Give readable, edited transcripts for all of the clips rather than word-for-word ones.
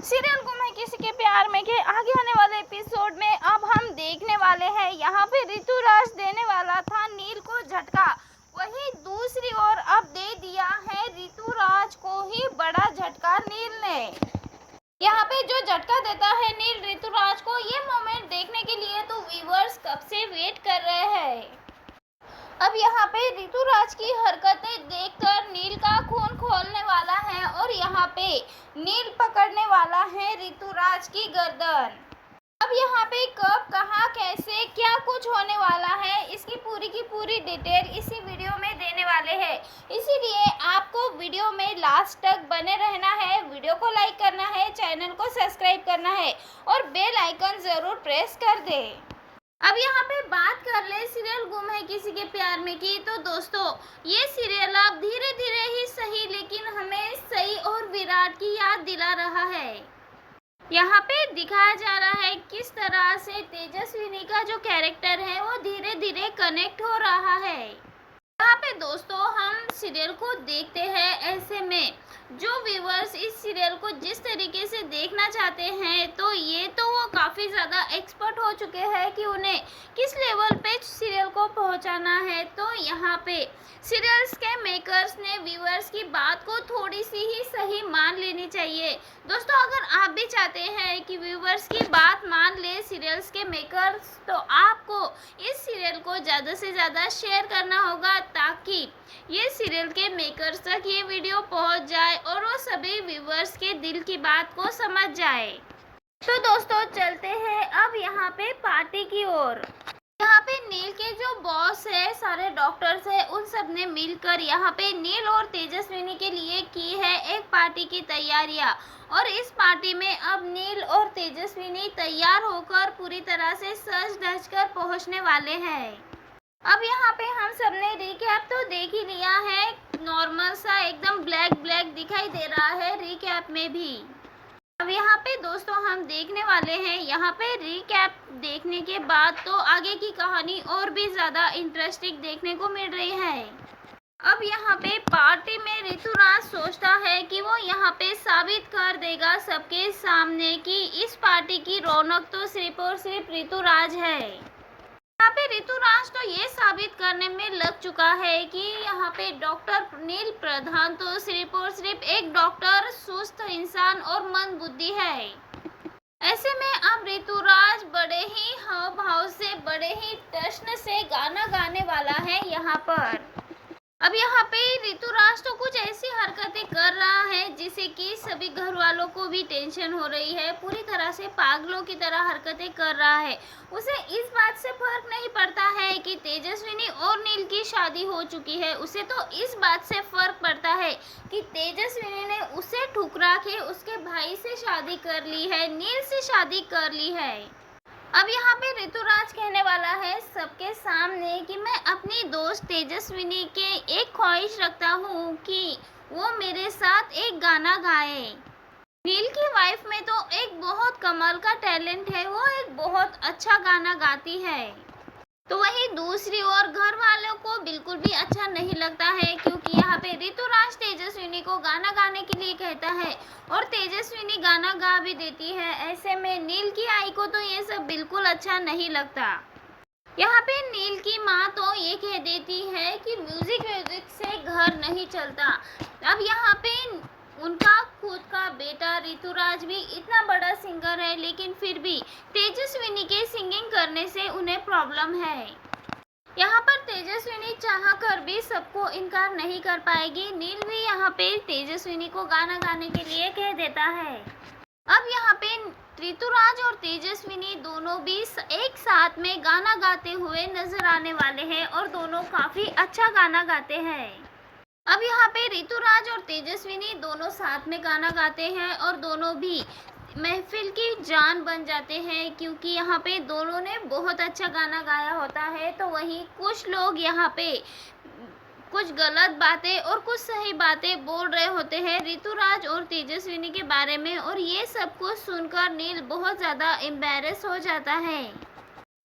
Serial गुम है किसी के प्यार में के आगे आने वाले एपिसोड में अब हम देखने वाले हैं यहाँ पे ऋतुराज देने वाला था नील को झटका, वहीं दूसरी ओर अब दे दिया है ऋतुराज को ही बड़ा झटका नील ने। यहाँ पे जो झटका देता है नील ऋतुराज को, ये मोमेंट देखने के लिए तो व्यूअर्स कब से वेट कर रहे हैं। अब यहाँ पे ऋतुराज की हरकतें देखकर नील का खून खौलने वाला है और यहाँ पे नील पकड़ने वाला है ऋतुराज की गर्दन। अब यहाँ पे कब कहाँ कैसे क्या कुछ होने वाला है, इसकी पूरी की पूरी डिटेल इसी वीडियो में देने वाले हैं। इसीलिए आपको वीडियो में लास्ट तक बने रहना है, वीडियो को लाइक करना है, चैनल को सब्सक्राइब करना है और बेल आइकन ज़रूर प्रेस कर दे। अब यहाँ पे बात कर ले सीरियल गुम है किसी के प्यार में की, तो दोस्तों ये सीरियल अब धीरे धीरे ही सही लेकिन हमें सही और विराट की याद दिला रहा है। यहाँ पे दिखाया जा रहा है किस तरह से तेजस्विनी का जो कैरेक्टर है वो धीरे धीरे कनेक्ट हो रहा है। यहाँ पे दोस्तों हम सीरियल को देखते हैं, ऐसे में जो व्यूअर्स इस सीरियल को जिस तरीके से देखना चाहते हैं तो ये तो वो काफ़ी ज़्यादा एक्सपर्ट हो चुके हैं कि उन्हें किस लेवल पे सीरियल को पहुंचाना है। तो यहाँ पे सीरियल्स के मेकर्स ने व्यूअर्स की बात को थोड़ी सी ही सही मान लेनी चाहिए। दोस्तों अगर आप भी चाहते हैं कि व्यूअर्स की बात मान ले सीरियल्स के मेकर्स, तो आपको इस सीरियल को ज़्यादा से ज़्यादा शेयर करना होगा ताकि ये सीरियल के मेकर्स तक ये वीडियो पहुंच जाए और वो सभी व्यूअर्स के दिल की बात को समझ जाए। तो दोस्तों चलते हैं अब यहाँ पे पार्टी की ओर। यहाँ पे नील के जो बॉस है, सारे डॉक्टर्स है, उन सब ने मिलकर यहाँ पे नील और तेजस्विनी के लिए की है एक पार्टी की तैयारियां और इस पार्टी में अब नील और तेजस्विनी तैयार होकर पूरी तरह से सज धज कर पहुँचने वाले हैं। अब यहाँ पे हम सब ने रिकैप तो देख ही लिया है, नॉर्मल सा एकदम ब्लैक दिखाई दे रहा है रिकैप में भी। अब यहाँ पे दोस्तों हम देखने वाले हैं, यहाँ पे रिकैप देखने के बाद तो आगे की कहानी और भी ज़्यादा इंटरेस्टिंग देखने को मिल रही है। अब यहाँ पे पार्टी में ऋतुराज सोचता है कि वो यहाँ पे साबित कर देगा सबके सामने कि इस पार्टी की रौनक तो सिर्फ और सिर्फ ऋतुराज है। यहाँ पे ऋतुराज तो ये साबित करने में लग चुका है कि यहाँ पे डॉक्टर नील प्रधान तो सिर्फ और सिर्फ एक डॉक्टर सुस्त इंसान और मंद बुद्धि है। ऐसे में अब ऋतुराज बड़े ही हाव भाव से, बड़े ही जश्न से गाना गाने वाला है यहाँ पर। अब यहाँ पे ऋतुराज तो कुछ ऐसी हरकतें कर रहा है जिससे कि सभी घर वालों को भी टेंशन हो रही है, पूरी तरह से पागलों की तरह हरकतें कर रहा है। उसे इस बात से फर्क नहीं पड़ता है कि तेजस्विनी और नील की शादी हो चुकी है, उसे तो इस बात से फर्क पड़ता है कि तेजस्विनी ने उसे ठुकरा के उसके भाई से शादी कर ली है, नील से शादी कर ली है। अब यहाँ पे ऋतुराज कहने वाला है सबके सामने कि मैं अपनी दोस्त तेजस्विनी के एक ख्वाहिश रखता हूँ कि वो मेरे साथ एक गाना गाए। नील की वाइफ में तो एक बहुत कमाल का टैलेंट है, वो एक बहुत अच्छा गाना गाती है। तो वहीं दूसरी ओर घर वालों को बिल्कुल भी अच्छा नहीं लगता है क्योंकि यहाँ पे ऋतुराज तेजस्विनी को गाना गाने के लिए कहता है और तेजस्विनी गाना गा भी देती है। ऐसे में नील की आई को तो ये सब बिल्कुल अच्छा नहीं लगता। यहाँ पे नील की माँ तो ये कह देती है कि म्यूजिक से घर नहीं चलता। अब यहाँ पे उनका खुद का बेटा ऋतुराज भी इतना बड़ा सिंगर है लेकिन फिर भी तेजस्विनी के सिंगिंग करने से उन्हें प्रॉब्लम है। यहाँ पर तेजस्विनी चाह कर भी सबको इनकार नहीं कर पाएगी। नील भी यहाँ पे तेजस्विनी को गाना गाने के लिए कह देता है। अब यहाँ पे ऋतुराज और तेजस्विनी दोनों भी एक साथ में गाना गाते हुए नजर आने वाले हैं और दोनों काफी अच्छा गाना गाते हैं। अब यहाँ पे ऋतुराज और तेजस्विनी दोनों साथ में गाना गाते हैं और दोनों भी महफिल की जान बन जाते हैं क्योंकि यहाँ पे दोनों ने बहुत अच्छा गाना गाया होता है। तो वहीं कुछ लोग यहाँ पे कुछ गलत बातें और कुछ सही बातें बोल रहे होते हैं ऋतुराज और तेजस्विनी के बारे में और ये सब कुछ सुनकर नील बहुत ज़्यादा एम्बैरेस हो जाता है।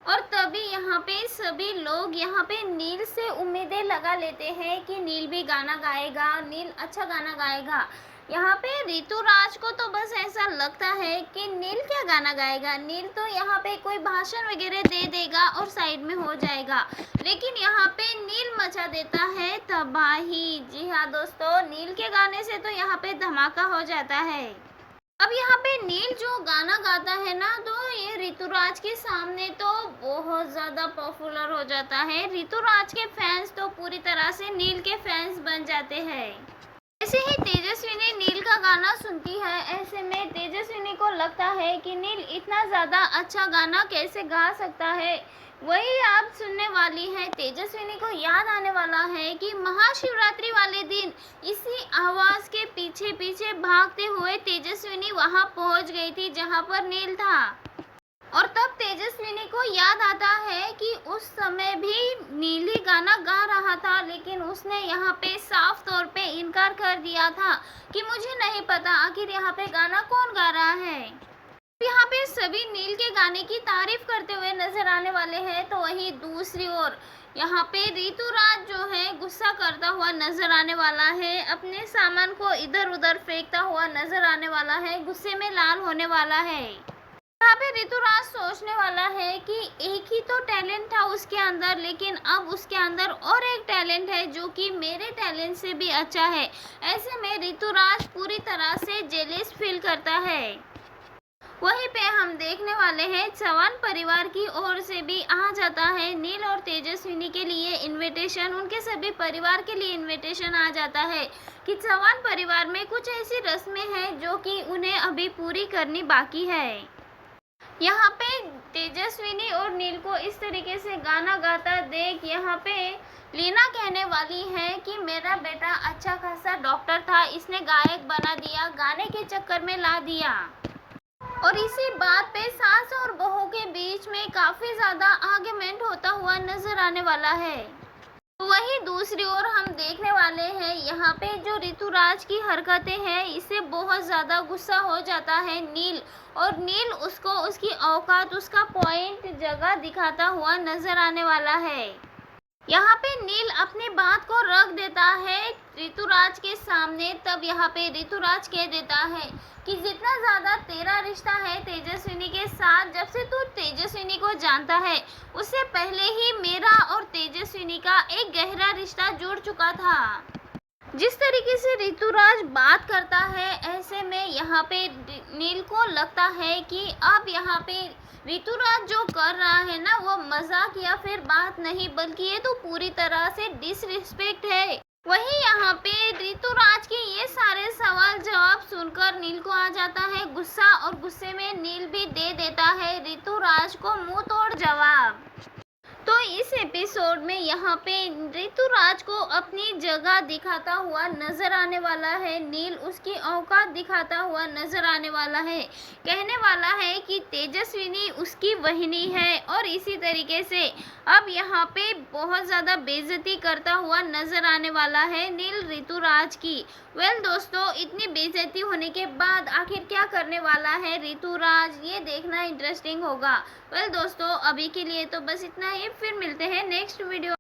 और तभी यहाँ पे सभी लोग यहाँ पे नील से उम्मीदें लगा लेते हैं कि नील भी गाना गाएगा, नील अच्छा गाना गाएगा। यहाँ पे ऋतुराज को तो बस ऐसा लगता है कि नील क्या गाना गाएगा, नील तो यहाँ पे कोई भाषण वगैरह दे देगा और साइड में हो जाएगा, लेकिन यहाँ पे नील मचा देता है तबाही। जी हाँ दोस्तों, नील के गाने से तो यहाँ पे धमाका हो जाता है। अब यहाँ पे नील जो गाना गाता है ना, तो ये ऋतुराज के सामने तो बहुत ज़्यादा पॉपुलर हो जाता है। ऋतुराज के फैंस तो पूरी तरह से नील के फैंस बन जाते हैं। ऐसे ही तेजस्विनी नील का गाना सुनती है। ऐसे में तेजस्विनी को लगता है कि नील इतना ज़्यादा अच्छा गाना कैसे गा सकता है। वही आप सुनने वाली है। तेजस्विनी को याद आने वाला है कि महाशिवरात्रि वाले दिन इसी आवाज़ के पीछे पीछे भागते हुए तेजस्विनी वहां पहुंच गई थी जहां पर नील था। और तब तेजस्विनी को याद आता है कि उस समय भी नीली गाना गा रहा था, लेकिन उसने यहाँ पे साफ तौर पे इनकार कर दिया था कि मुझे नहीं पता आखिर यहाँ पे गाना कौन गा रहा है। यहाँ पे सभी नील के गाने की तारीफ करते हुए नजर आने वाले हैं। तो वहीं दूसरी ओर यहाँ पे ऋतुराज जो है गुस्सा करता हुआ नजर आने वाला है, अपने सामान को इधर उधर फेंकता हुआ नजर आने वाला है, गुस्से में लाल होने वाला है। यहाँ पे ऋतुराज सोचने वाला है कि एक ही तो टैलेंट था उसके अंदर, लेकिन अब उसके अंदर और एक टैलेंट है जो कि मेरे टैलेंट से भी अच्छा है। ऐसे में ऋतुराज पूरी तरह से जेलिस फील करता है। वहीं पे हम देखने वाले हैं चौहान परिवार की ओर से भी आ जाता है नील और तेजस्विनी के लिए इनविटेशन। उनके सभी परिवार के लिए इनविटेशन आ जाता है कि चौहान परिवार में कुछ ऐसी रस्में हैं जो कि उन्हें अभी पूरी करनी बाकी है। यहाँ पे तेजस्विनी और नील को इस तरीके से गाना गाता देख यहाँ पे लीना कहने वाली है कि मेरा बेटा अच्छा खासा डॉक्टर था, इसने गायक बना दिया, गाने के चक्कर में ला दिया। और इसी बात पे सास और बहू के बीच में काफी ज्यादा आर्ग्यूमेंट होता हुआ नजर आने वाला है। वहीं दूसरी ओर हम देखने वाले हैं यहाँ पे जो ऋतुराज की हरकतें हैं, इससे बहुत ज़्यादा गुस्सा हो जाता है नील, और नील उसको उसकी औकात, उसका पॉइंट जगह दिखाता हुआ नजर आने वाला है। यहाँ पे नील अपनी बात को रख देता है ऋतुराज के सामने। तब यहाँ पे ऋतुराज कह देता है कि जितना ज़्यादा तेरा रिश्ता है तेजस्विनी के साथ, जब से तू तेजस्विनी को जानता है उससे पहले ही मेरा और तेजस्विनी का एक गहरा रिश्ता जुड़ चुका था। जिस तरीके से ऋतुराज बात करता है, ऐसे में यहाँ पे नील को लगता है कि अब यहाँ पे ऋतुराज जो कर रहा है ना, वो मजाक या फिर बात नहीं, बल्कि ये तो पूरी तरह से डिसरिस्पेक्ट है। वहीं यहाँ पे ऋतुराज के ये सारे सवाल जवाब सुनकर नील को आ जाता है गुस्सा, और गुस्से में नील भी दे देता है ऋतुराज को मुंह तोड़ जवाब। तो इस एपिसोड में यहाँ पे ऋतुराज को अपनी जगह दिखाता हुआ नजर आने वाला है नील, उसकी औकात दिखाता हुआ नजर आने वाला है, कहने वाला है कि तेजस्विनी उसकी बहिनी है, और इसी तरीके से अब यहाँ पे बहुत ज़्यादा बेइज्जती करता हुआ नजर आने वाला है नील ऋतुराज की। वेल दोस्तों, इतनी बेइज्जती होने के बाद आखिर क्या करने वाला है ऋतुराज, ये देखना इंटरेस्टिंग होगा। वेल दोस्तों, अभी के लिए तो बस इतना ही, फिर मिलते हैं नेक्स्ट वीडियो।